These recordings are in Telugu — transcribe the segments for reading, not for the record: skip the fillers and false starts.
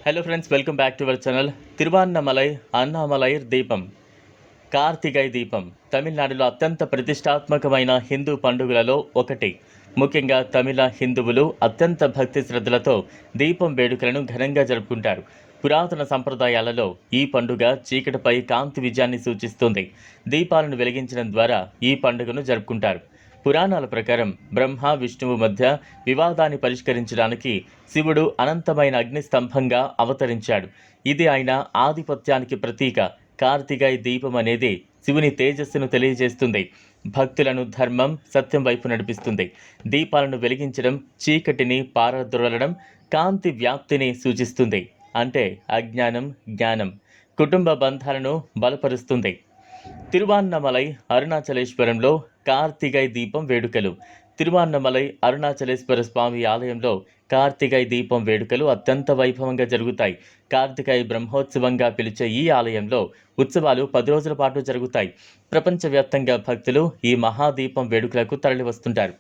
Hello friends, welcome back to our channel. Tiruvannamalai Annamalaiyar దీపం, కార్తికై దీపం తమిళనాడులో అత్యంత ప్రతిష్టాత్మకమైన హిందూ పండుగలలో ఒకటి. ముఖ్యంగా తమిళ హిందువులు అత్యంత భక్తి శ్రద్ధలతో దీపం వేడుకలను ఘనంగా జరుపుకుంటారు. పురాతన సంప్రదాయాలలో ఈ పండుగ చీకటిపై కాంతి విజయాన్ని సూచిస్తుంది. దీపాలను వెలిగించడం ద్వారా ఈ పండుగను జరుపుకుంటారు. పురాణాల ప్రకారం బ్రహ్మ విష్ణువు మధ్య వివాదాన్ని పరిష్కరించడానికి శివుడు అనంతమైన అగ్నిస్తంభంగా అవతరించాడు. ఇది ఆయన ఆధిపత్యానికి ప్రతీక. కార్తికై దీపం అనేది శివుని తేజస్సును తెలియజేస్తుంది. భక్తులను ధర్మం, సత్యం వైపు నడిపిస్తుంది. దీపాలను వెలిగించడం చీకటిని పారద్రోలడం, కాంతి వ్యాప్తిని సూచిస్తుంది. అంటే అజ్ఞానం, జ్ఞానం, కుటుంబ బంధాలను బలపరుస్తుంది. తిరువన్నమలై అరుణాచలేశ్వరంలో కార్తికై దీపం వేడుకలు. తిరువన్నమలై అరుణాచలేశ్వర స్వామి ఆలయంలో కార్తికై దీపం వేడుకలు అత్యంత వైభవంగా జరుగుతాయి. కార్తికై బ్రహ్మోత్సవంగా పిలిచే ఈ ఆలయంలో ఉత్సవాలు 10 రోజుల పాటు జరుగుతాయి. ప్రపంచవ్యాప్తంగా భక్తులు ఈ మహాదీపం వేడుకలకు తరలివస్తుంటారు.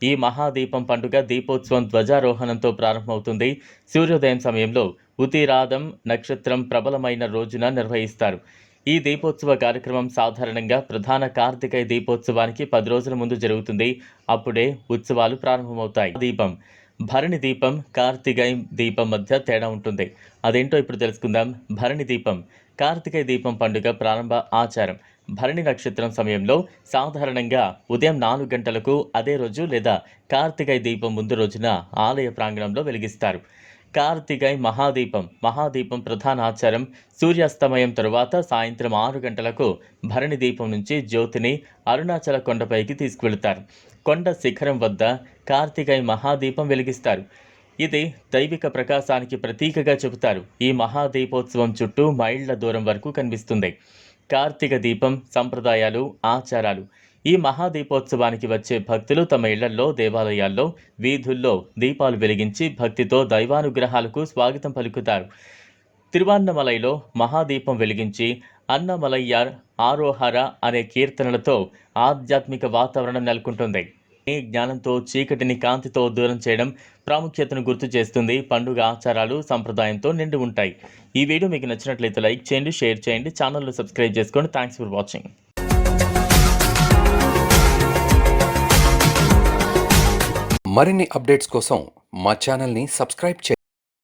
ఈ మహాదీపం పండుగ దీపోత్సవం ధ్వజారోహణంతో ప్రారంభమవుతుంది. సూర్యోదయం సమయంలో ఉతిరాదం నక్షత్రం ప్రబలమైన రోజున నిర్వహిస్తారు. ఈ దీపోత్సవ కార్యక్రమం సాధారణంగా ప్రధాన కార్తికై దీపోత్సవానికి 10 రోజుల ముందు జరుగుతుంది. అప్పుడే ఉత్సవాలు ప్రారంభమవుతాయి. దీపం, భరణి దీపం, కార్తికై దీపం మధ్య తేడా ఉంటుంది. అదేంటో ఇప్పుడు తెలుసుకుందాం. భరణి దీపం కార్తికై దీపం పండుగ ప్రారంభ ఆచారం. భరణి నక్షత్రం సమయంలో సాధారణంగా ఉదయం 4 గంటలకు అదే రోజు లేదా కార్తికై దీపం ముందు రోజున ఆలయ ప్రాంగణంలో వెలిగిస్తారు. కార్తికై మహాదీపం ప్రధాన ఆచారం. సూర్యాస్తమయం తరువాత సాయంత్రం 6 గంటలకు భరణి దీపం నుంచి జ్యోతిని అరుణాచల కొండపైకి తీసుకువెళతారు. కొండ శిఖరం వద్ద కార్తికై మహాదీపం వెలిగిస్తారు. ఇది దైవిక ప్రకాశానికి ప్రతీకగా చెబుతారు. ఈ మహాదీపోత్సవం చుట్టూ మైళ్ళ దూరం వరకు కనిపిస్తుంది. కార్తీక దీపం సంప్రదాయాలు, ఆచారాలు. ఈ మహాదీపోత్సవానికి వచ్చే భక్తులు తమ ఇళ్లలో, దేవాలయాల్లో, వీధుల్లో దీపాలు వెలిగించి భక్తితో దైవానుగ్రహాలకు స్వాగతం పలుకుతారు. తిరువన్నమలైలో మహాదీపం వెలిగించి అన్నమలయ్యార్ ఆరోహర అనే కీర్తనలతో ఆధ్యాత్మిక వాతావరణం నెలకొంటుంది. ఈ జ్ఞానంతో చీకటిని కాంతితో దూరం చేయడం ప్రాముఖ్యతను గుర్తు చేస్తుంది. పండుగ ఆచారాలు సంప్రదాయంతో నిండి ఉంటాయి. ఈ వీడియో మీకు నచ్చినట్లయితే లైక్ చేయండి, షేర్ చేయండి, ఛానల్ను సబ్స్క్రైబ్ చేసుకోండి. Thanks for watching. మరిన్ని అప్డేట్స్ కోసం మా ఛానల్ని సబ్స్క్రైబ్ చేయండి.